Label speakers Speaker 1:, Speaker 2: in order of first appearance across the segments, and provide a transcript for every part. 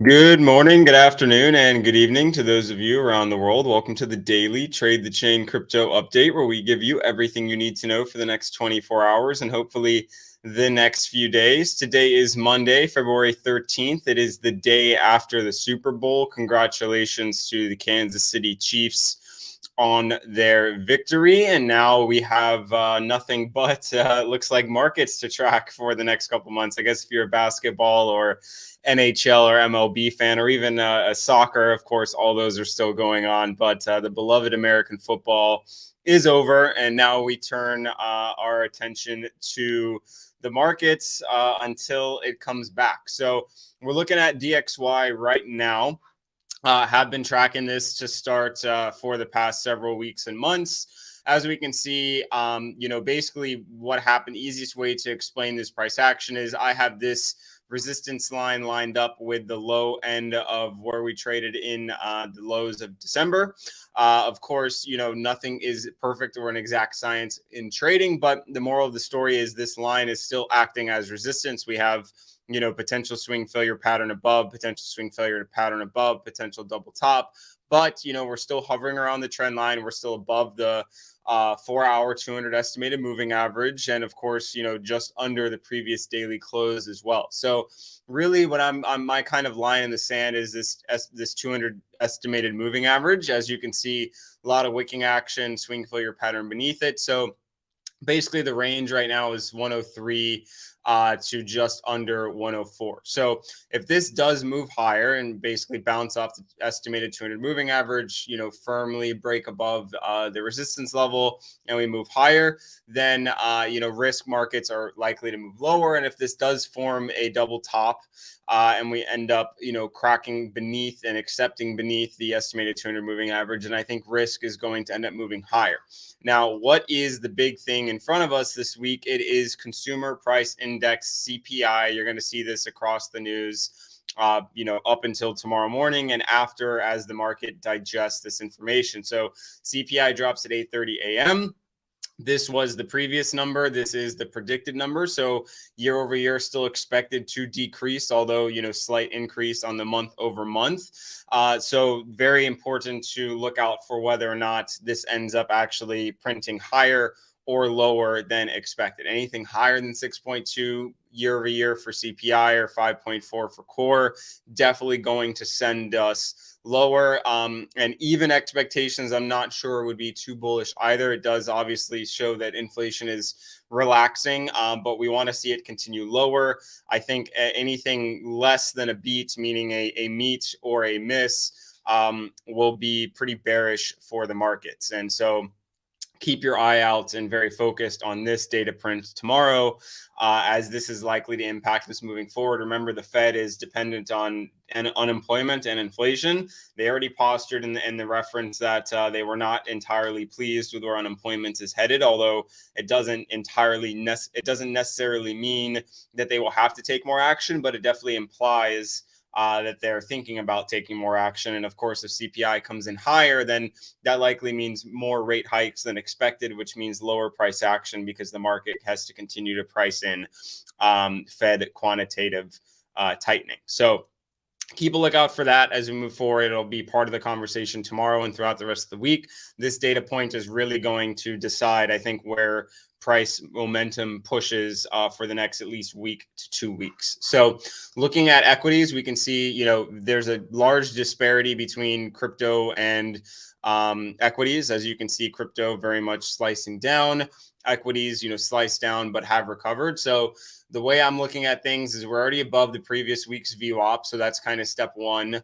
Speaker 1: Good morning, good afternoon, and good evening to those of you around the world. Welcome to the daily Trade the Chain crypto update, where we give you everything you need to know for the next 24 hours and hopefully the next few days. Today is Monday, February 13th. It is the day after the Super Bowl. Congratulations to the Kansas City Chiefs on their victory. And now we have nothing but looks like markets to track for the next couple months. I guess if you're a basketball or NHL or MLB fan, or even a soccer, of course, all those are still going on. But the beloved American football is over, and now we turn our attention to the markets until it comes back. So we're looking at DXY right now. Have been tracking this to start for the past several weeks and months. As we can see, basically what happened, easiest way to explain this price action is I have this resistance line lined up with the low end of where we traded in the lows of December. Of course, nothing is perfect or an exact science in trading, but the moral of the story is this line is still acting as resistance. We have potential swing failure pattern above, potential swing failure pattern above, potential double top. But, we're still hovering around the trend line. We're still above the 4-hour 200 estimated moving average. And of course, just under the previous daily close as well. So really what I'm my kind of line in the sand is this 200 estimated moving average. As you can see, a lot of wicking action, swing failure pattern beneath it. So basically the range right now is 103 to just under 104. So if this does move higher and basically bounce off the estimated 200 moving average, firmly break above the resistance level and we move higher, then, risk markets are likely to move lower. And if this does form a double top and we end up, cracking beneath and accepting beneath the estimated 200 moving average, and I think risk is going to end up moving higher. Now, what is the big thing in front of us this week? It is Consumer Price Index, CPI. You're going to see this across the news, up until tomorrow morning and after, as the market digests this information. So CPI drops at 8:30 a.m. This was the previous number. This is the predicted number. So year over year, still expected to decrease, although, slight increase on the month over month. So very important to look out for whether or not this ends up actually printing higher or lower than expected. Anything higher than 6.2 year over year for CPI or 5.4 for core, definitely going to send us lower. And even expectations, I'm not sure would be too bullish either. It does obviously show that inflation is relaxing, but we want to see it continue lower. I think anything less than a beat, meaning a meet or a miss, will be pretty bearish for the markets. And so keep your eye out and very focused on this data print tomorrow, as this is likely to impact us moving forward. Remember, the Fed is dependent on unemployment and inflation. They already postured in the reference that they were not entirely pleased with where unemployment is headed, although it doesn't necessarily mean that they will have to take more action, but it definitely implies that they're thinking about taking more action. And of course, if CPI comes in higher, then that likely means more rate hikes than expected, which means lower price action because the market has to continue to price in Fed quantitative tightening. So keep a lookout for that as we move forward. It'll be part of the conversation tomorrow and throughout the rest of the week. This data point is really going to decide, I think, where price momentum pushes for the next at least week to 2 weeks. So looking at equities, we can see, there's a large disparity between crypto and equities. As you can see, crypto very much slicing down, equities, sliced down, but have recovered. So the way I'm looking at things is we're already above the previous week's VWAP. So that's kind of step one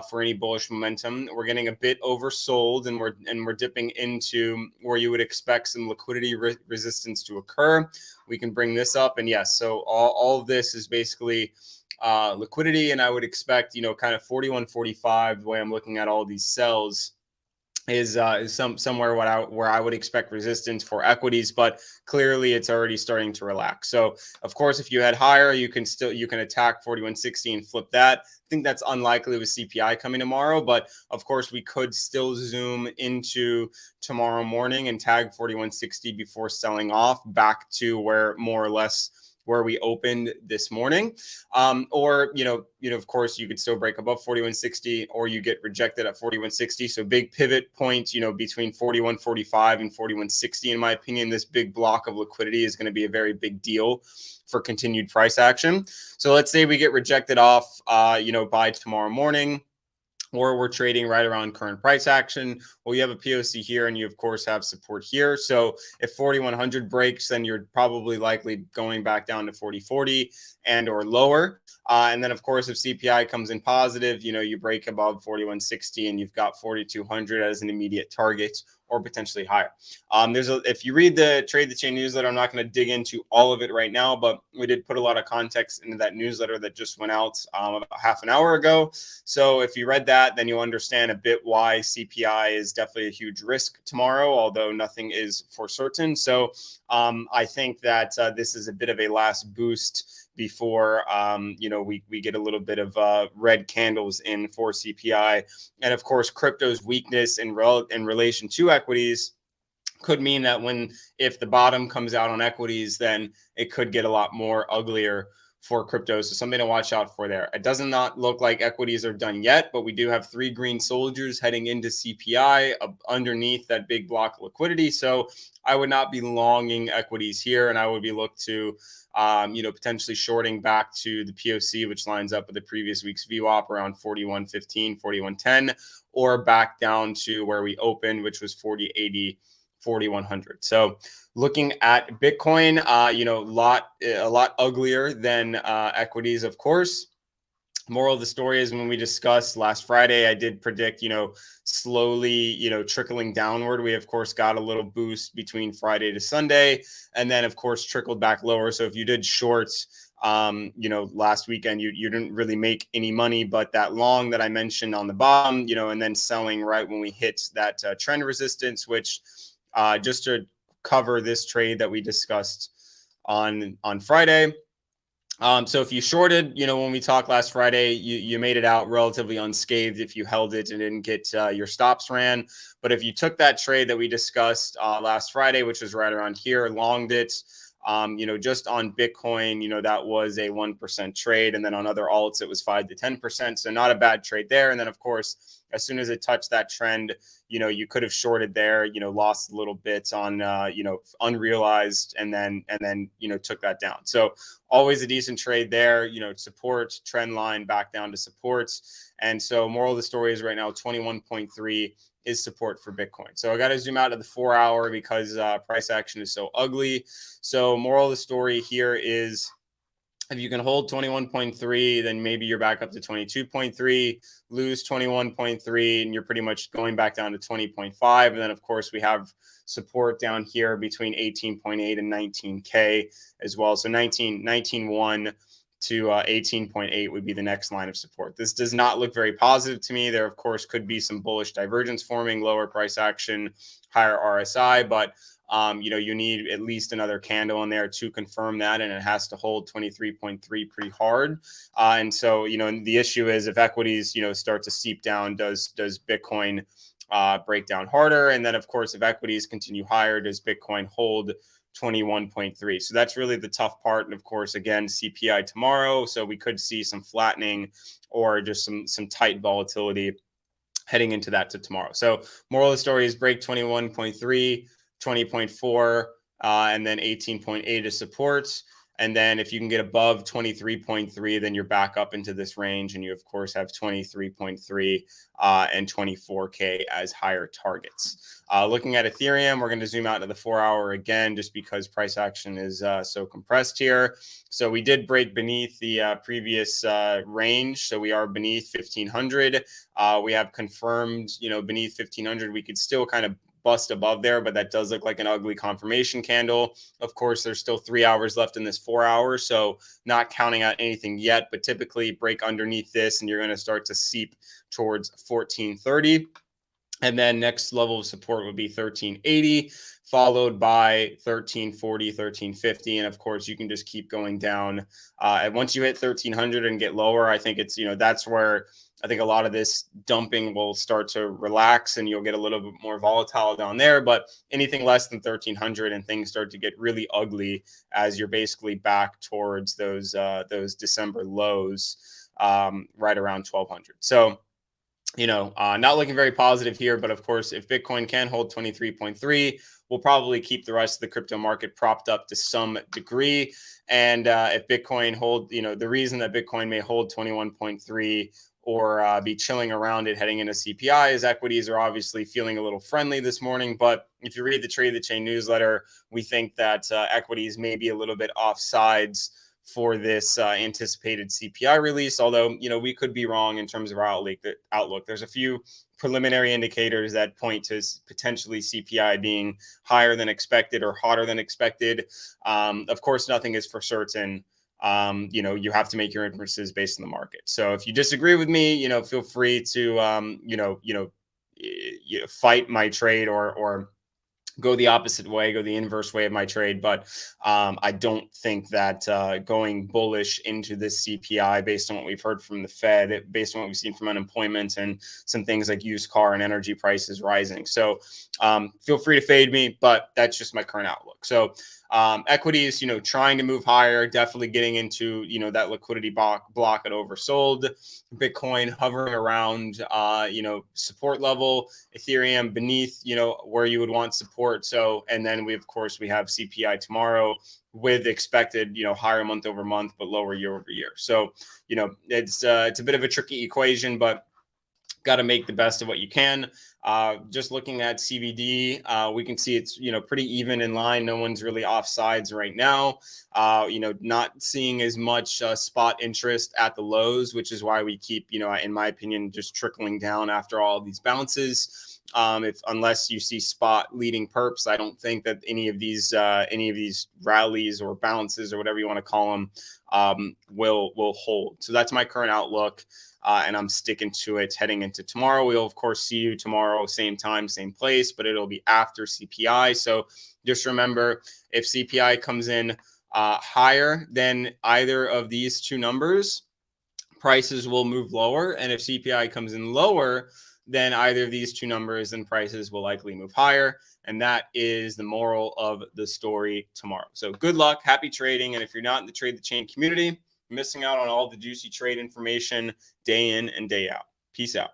Speaker 1: for any bullish momentum. We're getting a bit oversold, and we're dipping into where you would expect some liquidity resistance to occur. We can bring this up, and yes, so all of this is basically liquidity, and I would expect, kind of 41.45, the way I'm looking at all these cells, is somewhere where I would expect resistance for equities, but clearly it's already starting to relax. So of course, if you head higher, you can attack 41.60 and flip that. I think that's unlikely with CPI coming tomorrow, but of course we could still zoom into tomorrow morning and tag 41.60 before selling off back to where more or less where we opened this morning. Or, of course, you could still break above 4160 or you get rejected at 4160. So big pivot point, between 4145 and 4160. In my opinion, this big block of liquidity is going to be a very big deal for continued price action. So let's say we get rejected off, by tomorrow morning, or we're trading right around current price action. Well, you have a POC here and you of course have support here. So if 4100 breaks, then you're probably likely going back down to 4040 and or lower. And then of course, if CPI comes in positive, you break above 4160 and you've got 4200 as an immediate target, or potentially higher. If you read the Trade the Chain newsletter, I'm not going to dig into all of it right now, but we did put a lot of context into that newsletter that just went out about half an hour ago. So if you read that, then you'll understand a bit why CPI is definitely a huge risk tomorrow, although nothing is for certain. So I think that this is a bit of a last boost before we get a little bit of red candles in for CPI. And of course, crypto's weakness in relation to equities could mean that if the bottom comes out on equities, then it could get a lot more uglier for crypto. So something to watch out for there. It does not look like equities are done yet, but we do have 3 green soldiers heading into CPI underneath that big block of liquidity. So I would not be longing equities here, and I would be looked to potentially shorting back to the POC, which lines up with the previous week's VWAP around 4115, 4110, or back down to where we opened, which was 4080, 4100. So looking at Bitcoin, a lot uglier than equities, of course. Moral of the story is, when we discussed last Friday, I did predict, slowly, trickling downward. We, of course, got a little boost between Friday to Sunday, and then, of course, trickled back lower. So if you did shorts, last weekend, you didn't really make any money, but that long that I mentioned on the bottom, and then selling right when we hit that trend resistance, which just to cover this trade that we discussed on Friday. So if you shorted, when we talked last Friday, you made it out relatively unscathed if you held it and didn't get your stops ran. But if you took that trade that we discussed last Friday, which was right around here, longed it, just on Bitcoin, that was a 1% trade. And then on other alts, it was 5 to 10%. So not a bad trade there. And then, of course, as soon as it touched that trend, you could have shorted there, lost a little bit on, unrealized, and then, took that down. So always a decent trade there, support, trend line back down to supports. And so moral of the story is right now 21.3 is support for Bitcoin. So I got to zoom out to the 4 hour because price action is so ugly. So moral of the story here is, if you can hold 21.3, then maybe you're back up to 22.3, lose 21.3, and you're pretty much going back down to 20.5. And then, of course, we have support down here between 18.8 and 19K as well. So 19.1 to 18.8 would be the next line of support. This does not look very positive to me. There, of course, could be some bullish divergence forming, lower price action, higher RSI, but you need at least another candle in there to confirm that, and it has to hold 23.3 pretty hard. And so, the issue is, if equities, start to seep down, does Bitcoin break down harder? And then, of course, if equities continue higher, does Bitcoin hold 21.3? So that's really the tough part. And of course, again, CPI tomorrow, so we could see some flattening or just some tight volatility heading into that to tomorrow. So moral of the story is break 21.3, 20.4, and then 18.8 is support. And then if you can get above 23.3, then you're back up into this range. And you, of course, have 23.3 and 24K as higher targets. Looking at Ethereum, we're going to zoom out to the 4 hour again, just because price action is so compressed here. So we did break beneath the previous range. So we are beneath 1500. We have confirmed, beneath 1500, we could still kind of bust above there, but that does look like an ugly confirmation candle. Of course, there's still 3 hours left in this 4 hours, so not counting out anything yet, but typically break underneath this and you're going to start to seep towards 1430. And then next level of support would be 1380, followed by 1340, 1350. And of course, you can just keep going down. And once you hit 1300 and get lower, I think it's, that's where I think a lot of this dumping will start to relax and you'll get a little bit more volatile down there. But anything less than 1300 and things start to get really ugly as you're basically back towards those December lows, right around 1200. So, not looking very positive here, but of course, if Bitcoin can hold 23.3, we'll probably keep the rest of the crypto market propped up to some degree. And if Bitcoin the reason that Bitcoin may hold 21.3 or be chilling around it heading into CPI is equities are obviously feeling a little friendly this morning. But if you read the Trade the Chain newsletter, we think that equities may be a little bit offsides for this anticipated CPI release, although we could be wrong in terms of our outlook. There's a few preliminary indicators that point to potentially CPI being higher than expected or hotter than expected. Of course, nothing is for certain. You have to make your inferences based on the market. So if you disagree with me, feel free to fight my trade or go the opposite way, go the inverse way of my trade. But I don't think that going bullish into this CPI based on what we've heard from the Fed, based on what we've seen from unemployment and some things like used car and energy prices rising. So feel free to fade me, but that's just my current outlook. So equities, trying to move higher, definitely getting into, that liquidity block at oversold. Bitcoin hovering around, support level. Ethereum beneath, where you would want support. So, and then we have CPI tomorrow with expected, higher month over month, but lower year over year. So, it's a bit of a tricky equation, but got to make the best of what you can. Just looking at CBD, we can see it's, pretty even in line. No one's really off sides right now. Not seeing as much spot interest at the lows, which is why we keep, in my opinion, just trickling down after all of these bounces. Unless you see spot leading perps, I don't think that any of these rallies or bounces or whatever you want to call them will hold. So that's my current outlook. And I'm sticking to it heading into tomorrow. We'll, of course, see you tomorrow, same time, same place, but it'll be after CPI. So just remember, if CPI comes in higher than either of these two numbers, prices will move lower. And if CPI comes in lower than either of these two numbers, then prices will likely move higher. And that is the moral of the story tomorrow. So good luck, happy trading. And if you're not in the Trade the Chain community, missing out on all the juicy trade information day in and day out. Peace out.